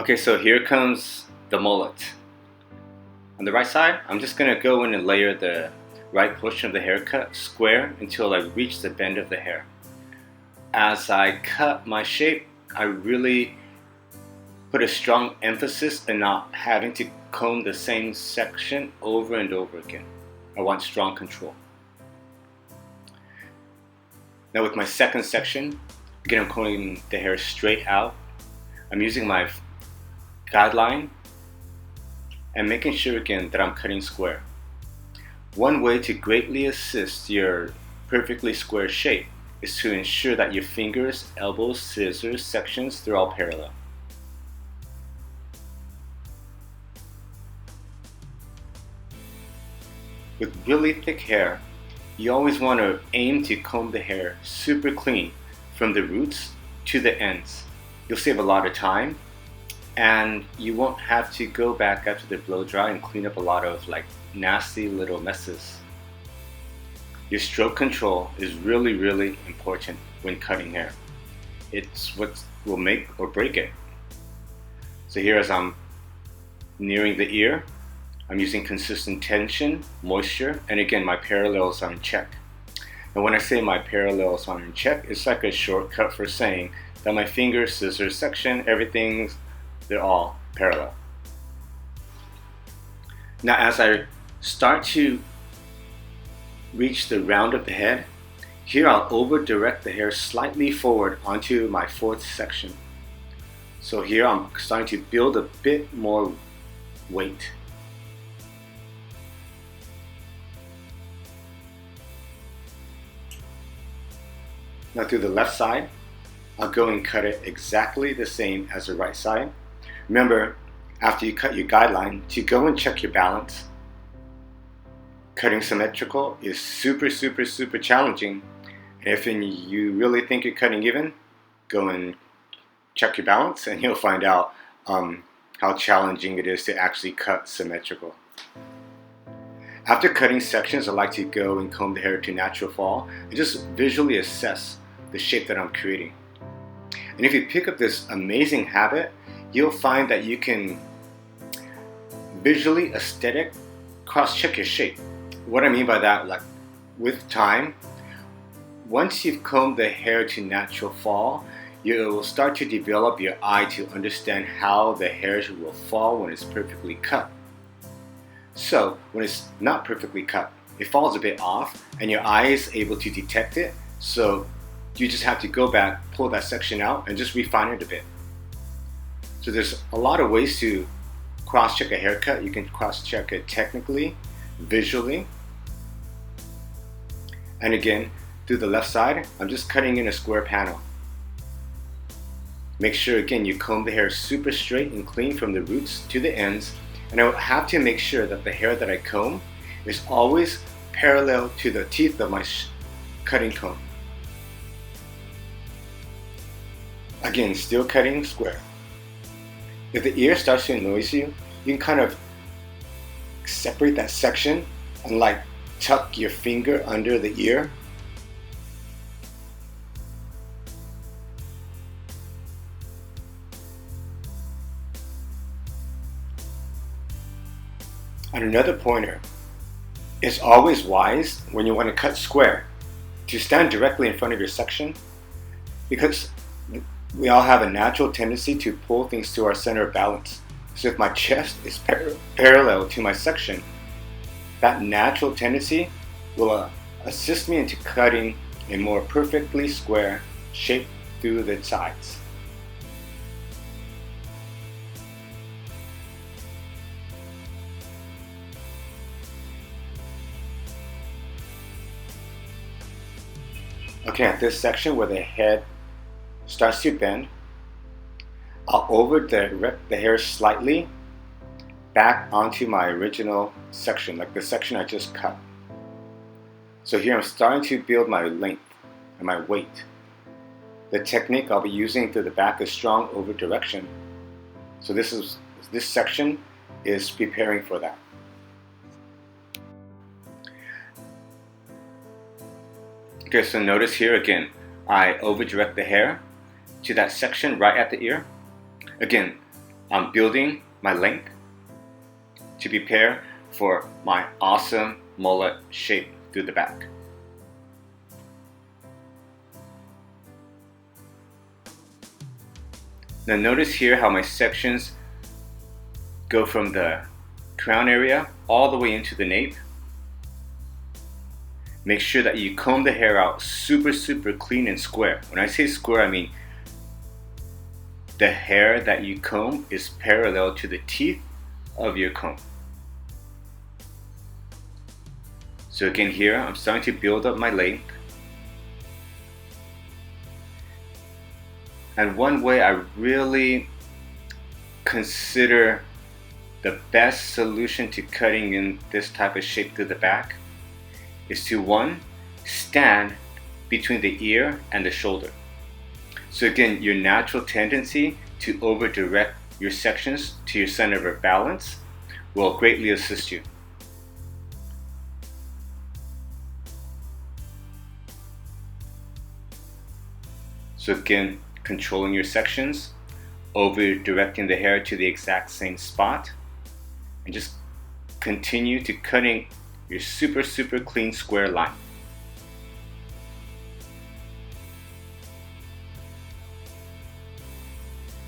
Okay, so here comes the mullet. On the right side, I'm just going to go in and layer the right portion of the haircut square until I reach the bend of the hair. As I cut my shape, I really put a strong emphasis in not having to comb the same section over and over again. I want strong control. Now with my second section, again I'm combing the hair straight out. I'm using my guideline and making sure again that I'm cutting square. One way to greatly assist your perfectly square shape is to ensure that your fingers, elbows, scissors sections, they're all parallel. With really thick hair, you always want to aim to comb the hair super clean from the roots to the ends. You'll save a lot of time and you won't have to go back after the blow dry and clean up a lot of nasty little messes. Your stroke control is really important when cutting hair. It's what will make or break it. So here as I'm nearing the ear, I'm using consistent tension, moisture, and again my parallels are in check. And when I say my parallels are in check, it's like a shortcut for saying that my finger, scissors section, they're all parallel. Now as I start to reach the round of the head, here I'll over direct the hair slightly forward onto my fourth section. So here I'm starting to build a bit more weight. Now through the left side, I'll go and cut it exactly the same as the right side. Remember, after you cut your guideline, to go and check your balance. Cutting symmetrical is super challenging. And if you really think you're cutting even, go and check your balance and you'll find out how challenging it is to actually cut symmetrical. After cutting sections, I like to go and comb the hair to natural fall and just visually assess the shape that I'm creating. And if you pick up this amazing habit, you'll find that you can visually aesthetic cross-check your shape. What I mean by that, with time, once you've combed the hair to natural fall, you will start to develop your eye to understand how the hairs will fall when it's perfectly cut. So when it's not perfectly cut, it falls a bit off and your eye is able to detect it, so you just have to go back, pull that section out and just refine it a bit. So there's a lot of ways to cross-check a haircut. You can cross-check it technically, visually. And again, through the left side, I'm just cutting in a square panel. Make sure again you comb the hair super straight and clean from the roots to the ends. And I have to make sure that the hair that I comb is always parallel to the teeth of my cutting comb. Again, still cutting square. If the ear starts to annoy you, you can kind of separate that section and tuck your finger under the ear. And another pointer, it's always wise when you want to cut square to stand directly in front of your section, because we all have a natural tendency to pull things to our center of balance. So if my chest is parallel to my section, that natural tendency will assist me into cutting a more perfectly square shape through the sides. Okay, at this section where the head starts to bend, I'll over direct the hair slightly back onto my original section, like the section I just cut. So here I'm starting to build my length and my weight. The technique I'll be using through the back is strong over direction. So this section is preparing for that. Okay, so notice here again, I over direct the hair to that section right at the ear. Again, I'm building my length to prepare for my awesome mullet shape through the back. Now notice here how my sections go from the crown area all the way into the nape. Make sure that you comb the hair out super clean and square. When I say square, I mean the hair that you comb is parallel to the teeth of your comb. So again here, I'm starting to build up my length. And one way I really consider the best solution to cutting in this type of shape through the back is to, one, stand between the ear and the shoulder. So again, your natural tendency to over direct your sections to your center of balance will greatly assist you. So again, controlling your sections, over directing the hair to the exact same spot, and just continue to cutting your super clean square line.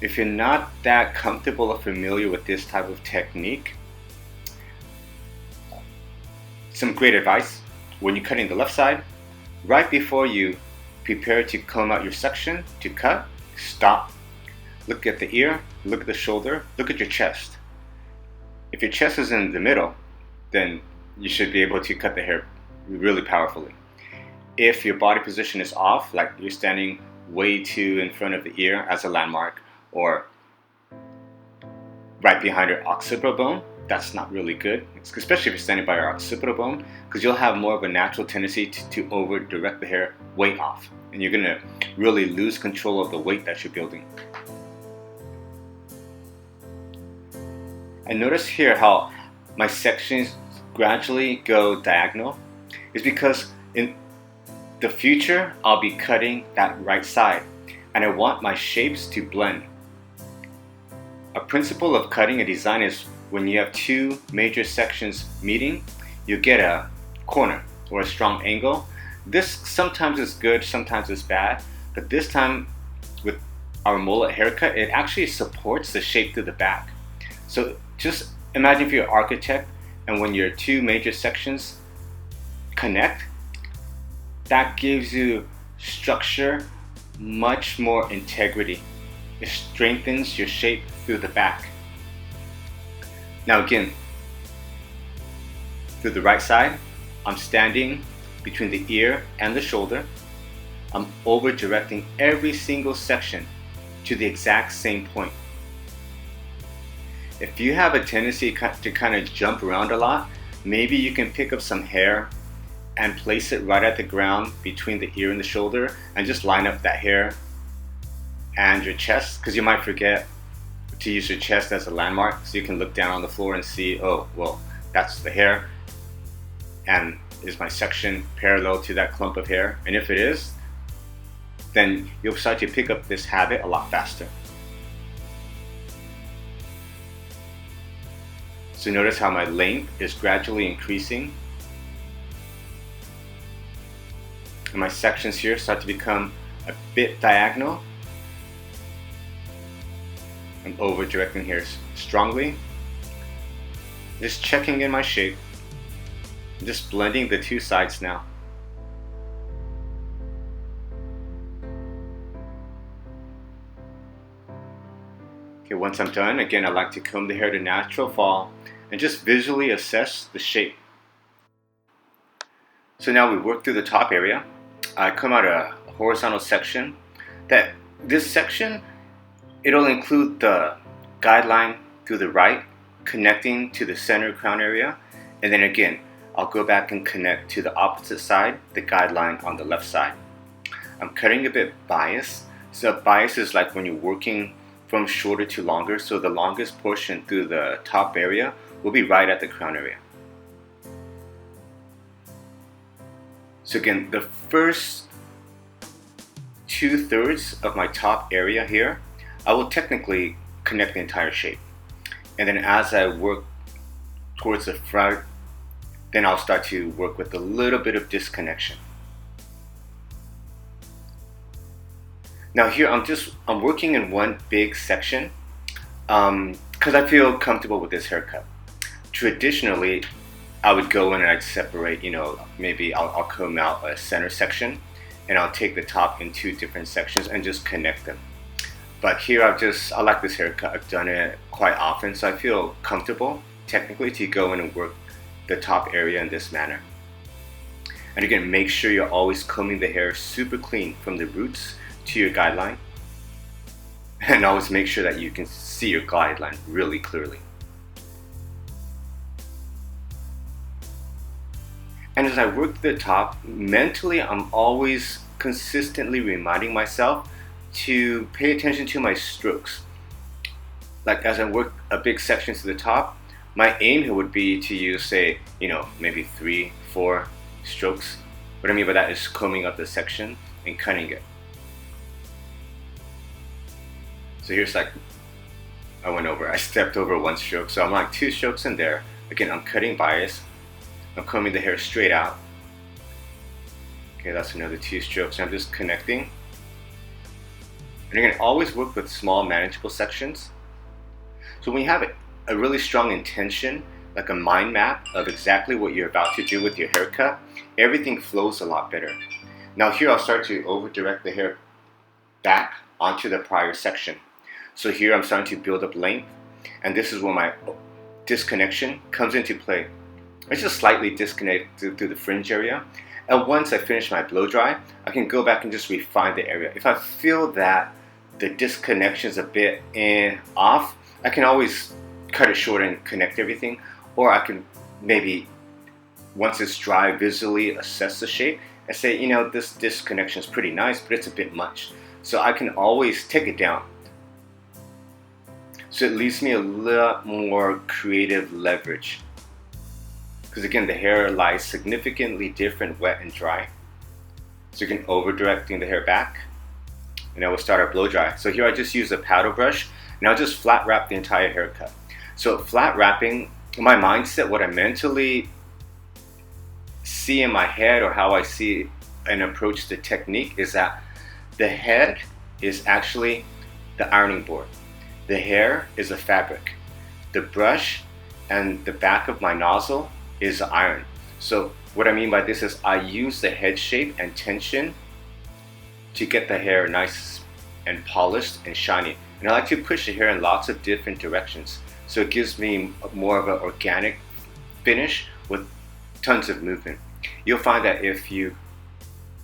If you're not that comfortable or familiar with this type of technique, some great advice: when you're cutting the left side, right before you prepare to comb out your section to cut, stop, look at the ear, look at the shoulder, look at your chest. If your chest is in the middle, then you should be able to cut the hair really powerfully. If your body position is off, like you're standing way too in front of the ear as a landmark, or right behind your occipital bone, that's not really good, especially if you're standing by your occipital bone, because you'll have more of a natural tendency to over direct the hair way off, and you're going to really lose control of the weight that you're building. And notice here how my sections gradually go diagonal. Is because in the future I'll be cutting that right side, and I want my shapes to blend. A principle of cutting a design is when you have two major sections meeting, you get a corner or a strong angle. This sometimes is good, sometimes it's bad, but this time with our mullet haircut, it actually supports the shape through the back. So just imagine if you're an architect, and when your two major sections connect, that gives you structure, much more integrity. It strengthens your shape through the back. Now again, through the right side, I'm standing between the ear and the shoulder. I'm over directing every single section to the exact same point. If you have a tendency to kind of jump around a lot, maybe you can pick up some hair and place it right at the ground between the ear and the shoulder, and just line up that hair and your chest, because you might forget to use your chest as a landmark, so you can look down on the floor and see, oh, well, that's the hair, and is my section parallel to that clump of hair? And if it is, then you'll start to pick up this habit a lot faster. So notice how my length is gradually increasing, and my sections here start to become a bit diagonal. I'm over directing here strongly, just checking in my shape, just blending the two sides now. Okay, once I'm done, again, I like to comb the hair to natural fall and just visually assess the shape. So now we work through the top area. I come out a horizontal section. This section, it'll include the guideline through the right, connecting to the center crown area, and then again, I'll go back and connect to the opposite side, the guideline on the left side. I'm cutting a bit bias. So bias is like when you're working from shorter to longer, so the longest portion through the top area will be right at the crown area. So again, the first 2/3 of my top area here, I will technically connect the entire shape. And then as I work towards the front, then I'll start to work with a little bit of disconnection. Now here I'm working in one big section because I feel comfortable with this haircut. Traditionally, I would go in and I'd separate, maybe I'll comb out a center section and I'll take the top in two different sections and just connect them. But here I like this haircut. I've done it quite often, so I feel comfortable technically to go in and work the top area in this manner. And again, make sure you're always combing the hair super clean from the roots to your guideline, and always make sure that you can see your guideline really clearly. And as I work the top, mentally I'm always consistently reminding myself to pay attention to my strokes. Like as I work a big section to the top, my aim here would be to use, say, maybe 3-4 strokes. What I mean by that is combing up the section and cutting it. So here's I stepped over 1 stroke, so I'm like 2 strokes in there. Again, I'm cutting bias. I'm combing the hair straight out. Okay, that's another 2 strokes. I'm just connecting. And again, always work with small, manageable sections. So when you have a really strong intention, like a mind map of exactly what you're about to do with your haircut, everything flows a lot better. Now here I'll start to over direct the hair back onto the prior section. So here I'm starting to build up length, and this is where my disconnection comes into play. I just slightly disconnect through the fringe area, and once I finish my blow dry, I can go back and just refine the area. If I feel that the disconnection is a bit off, I can always cut it short and connect everything, or I can maybe, once it's dry, visually assess the shape and say, this disconnection is pretty nice, but it's a bit much. So I can always take it down. So it leaves me a lot more creative leverage. Because again, the hair lies significantly different wet and dry. So you can over directing the hair back. And I will start our blow dry. So here I just use a paddle brush and I'll just flat wrap the entire haircut. So flat wrapping, my mindset, what I mentally see in my head or how I see and approach the technique is that the head is actually the ironing board. The hair is a fabric. The brush and the back of my nozzle is the iron. So what I mean by this is I use the head shape and tension to get the hair nice and polished and shiny. And I like to push the hair in lots of different directions. So it gives me more of an organic finish with tons of movement. You'll find that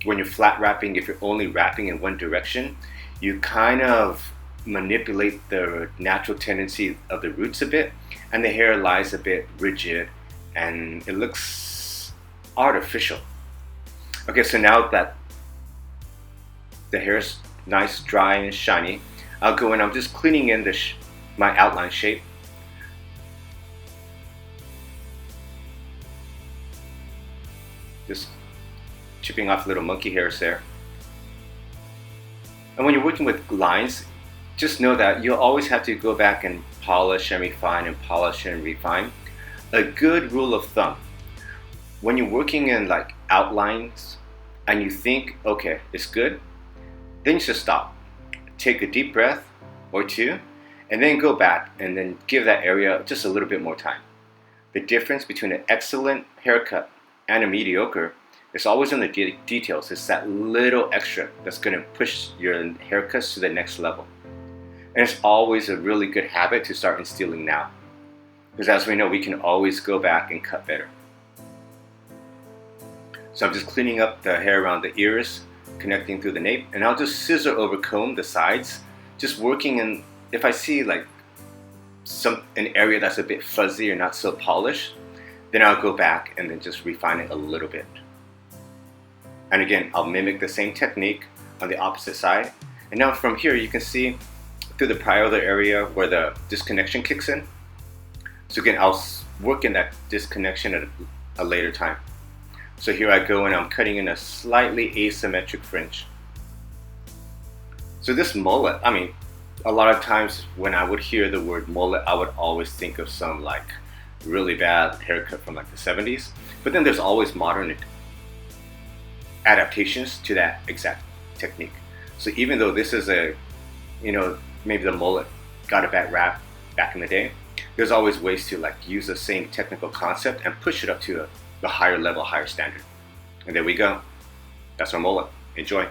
when you're flat wrapping, if you're only wrapping in one direction, you kind of manipulate the natural tendency of the roots a bit, and the hair lies a bit rigid and it looks artificial. Okay, so now that the hair's nice, dry and shiny, I'll go in, I'm just cleaning in my outline shape. Just chipping off little monkey hairs there. And when you're working with lines, just know that you'll always have to go back and polish and refine and polish and refine. A good rule of thumb, when you're working in outlines and you think, okay, it's good, then you should stop. Take a deep breath or 2, and then go back and then give that area just a little bit more time. The difference between an excellent haircut and a mediocre is always in the details. It's that little extra that's going to push your haircuts to the next level. And it's always a really good habit to start instilling now. Because as we know, we can always go back and cut better. So I'm just cleaning up the hair around the ears, connecting through the nape, and I'll just scissor over comb the sides, just working in, if I see an area that's a bit fuzzy or not so polished, then I'll go back and then just refine it a little bit. And again, I'll mimic the same technique on the opposite side. And now from here, you can see through the parietal area where the disconnection kicks in. So again, I'll work in that disconnection at a later time. So here I go and I'm cutting in a slightly asymmetric fringe. So this mullet, a lot of times when I would hear the word mullet, I would always think of some like really bad haircut from like the 70s. But then there's always modern adaptations to that exact technique. So even though this is a, maybe the mullet got a bad rap back in the day, there's always ways to like use the same technical concept and push it up to the higher level, higher standard. And there we go. That's our mullet. Enjoy.